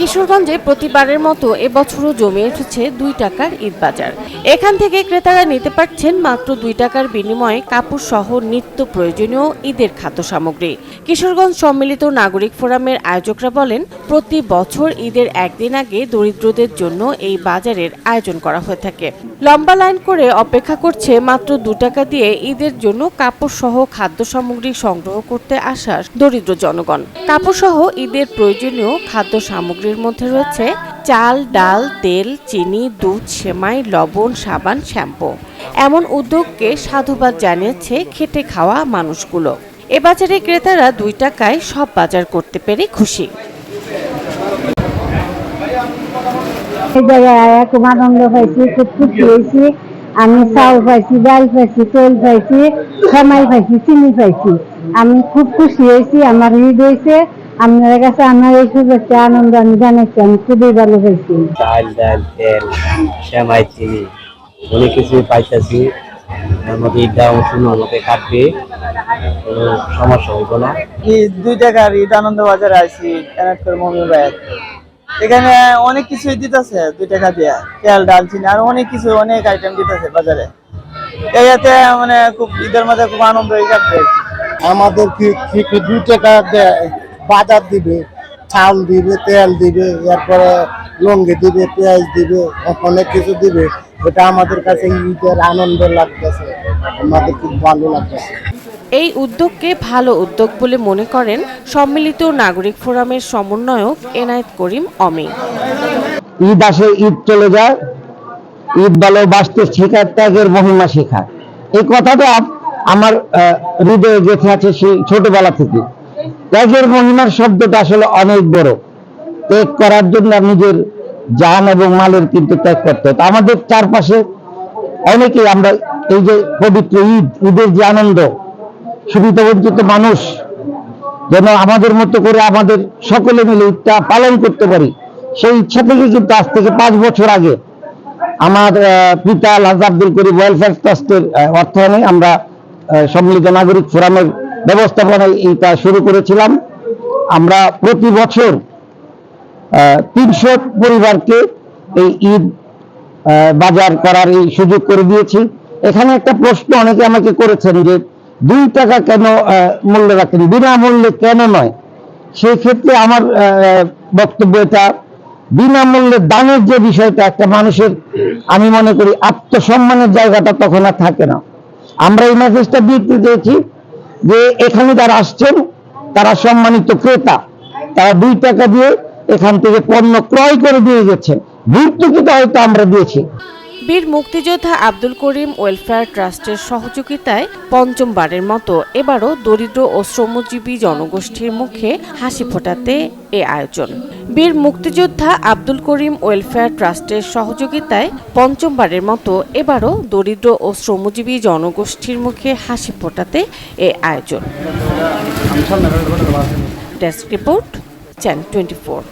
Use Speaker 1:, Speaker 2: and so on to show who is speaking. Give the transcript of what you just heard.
Speaker 1: কিশোরগঞ্জে প্রতিবারের মতো এবছরও জমে উঠেছে 2 টাকার ঈদ বাজার। এখান থেকে ক্রেতারা নিতে পারছেন মাত্র 2 টাকার বিনিময়ে কাপড় সহ নিত্য প্রয়োজনীয় ঈদের খাদ্য সামগ্রী। কিশোরগঞ্জ সম্মিলিত নাগরিক ফোরামের আয়োজকরা বলেন, প্রতি বছর ঈদের একদিন আগে দরিদ্রদের জন্য এই বাজারের আয়োজন করা হয়ে থাকে। লম্বা লাইন করে অপেক্ষা করছে মাত্র 2 টাকা দিয়ে ঈদের জন্য কাপড় সহ খাদ্য সামগ্রী সংগ্রহ করতে আসা দরিদ্র জনগণ। কাপড় সহ ঈদের প্রয়োজনীয় খাদ্য সামগ্রীর মধ্যে রয়েছে চাল, ডাল, তেল, চিনি, দুধ, সেমাই, লবণ, সাবান, শ্যাম্পু। এমন উদ্যোগকে সাধুবাদ জানিয়েছে খেটে খাওয়া মানুষগুলো। এ বাজারে ক্রেতারা 2 টাকায় সব বাজার করতে পেরে খুশি।
Speaker 2: এই জায়গায় খুব আনন্দ পাইছি, খুব খুশি হয়েছি। আমি চাউল পাইছি, ডাল পাইছি, তেল পাইছি, সেমাই পাইছি, চিনি পাইছি। আমি খুব খুশি হয়েছি। আমার ঈদ হয়েছে, আপনার কাছে আমার এই শুভেচ্ছা আনন্দ আমি জানাচ্ছি। আমি খুবই ভালো পাইছি।
Speaker 3: চাল, ডাল, তেল, সেমাই, চিনি অনেক কিছু পাইতেছি। আমাদের ঈদটা সুন্দর মতো কাটবে, কোনো সমস্যা হইব না।
Speaker 4: ঈদ 2 টাকার ঈদ আনন্দ বাজারে আইছি মমি ভাই। এখানে অনেক কিছুই দিতেছে 2 টাকা দিয়ে, তেল, ডাল, চিনি আর অনেক কিছু, অনেক আইটেম দিতেছে বাজারে। এতে মানে খুব ঈদের মধ্যে খুব আনন্দ হয়ে কাটবে।
Speaker 5: আমাদের কি 2 টাকা বাজার দিবে, চাল দিবে, তেল দিবে, এরপরে লঙ্গি দিবে, পেঁয়াজ দিবে, অনেক কিছু দিবে। এটা আমাদের কাছে ঈদের আনন্দ লাগতেছে, আমাদের খুব ভালো লাগতেছে।
Speaker 1: এই উদ্যোগকে ভালো উদ্যোগ বলে মনে করেন সম্মিলিত নাগরিক ফোরামের সমন্বয়ক এনায়েত করিম অমি।
Speaker 6: ঈদ আসে, ঈদ চলে যায়, ঈদ ভালোবাসতে শেখার, ত্যাগের মহিমা শেখা। এই কথাটা আমার হৃদয়ে গেঁথে আছে সেই ছোটবেলা থেকে। ত্যাগের মহিমার শব্দটা আসলে অনেক বড়। ত্যাগ করার জন্য নিজের জান এবং মালের কিন্তু ত্যাগ করতে হয়। আমাদের চারপাশে অনেকেই আমরা এই যে পবিত্র ঈদ, ঈদের যে আনন্দ, সুবিধাবঞ্চিত মানুষ যেন আমাদের মতো করে আমাদের সকলে মিলে ঈদটা পালন করতে পারি, সেই ইচ্ছা থেকে কিন্তু আজ থেকে 5 বছর আগে আমার পিতা আলহাজ আব্দুল করিম ওয়েলফেয়ার ট্রাস্টের অর্থায়নে আমরা সম্মিলিত নাগরিক ফোরামের ব্যবস্থাপনায় এইটা শুরু করেছিলাম। আমরা প্রতি বছর 300 পরিবারকে এই ঈদ বাজার করার এই সুযোগ করে দিয়েছি। এখানে একটা প্রশ্ন অনেকে আমাকে করেছেন যে 2 টাকা কেন মূল্য রাখেন, বিনামূল্যে কেন নয়? সেই ক্ষেত্রে আমার বক্তব্য এটা, বিনামূল্যে দানের যে বিষয়টা একটা মানুষের, আমি মনে করি আত্মসম্মানের জায়গাটা তখন আর থাকে না। আমরা এই মেসেজটা দিতে চেয়েছি যে এখানে যারা আসছেন তারা সম্মানিত ক্রেতা, তারা 2 টাকা দিয়ে এখান থেকে পণ্য ক্রয় করে দিয়ে গেছেন, ভর্তুকিটা হয়তো আমরা দিয়েছি।
Speaker 1: বীর মুক্তিযোদ্ধা আব্দুল করিম ওয়েলফেয়ার ট্রাস্টের সহযোগিতায় পঞ্চমবারের মতো এবারও দরিদ্র ও শ্রমজীবী জনগোষ্ঠীর মুখে হাসি ফোটাতে এ আয়োজন। বীর মুক্তিযোদ্ধা আব্দুল করিম ওয়েলফেয়ার ট্রাস্টের সহযোগিতায় পঞ্চমবারের মতো এবারও দরিদ্র ও শ্রমজীবী জনগোষ্ঠীর মুখে হাসি ফোটাতে এ আয়োজন। Desk report, channel 24।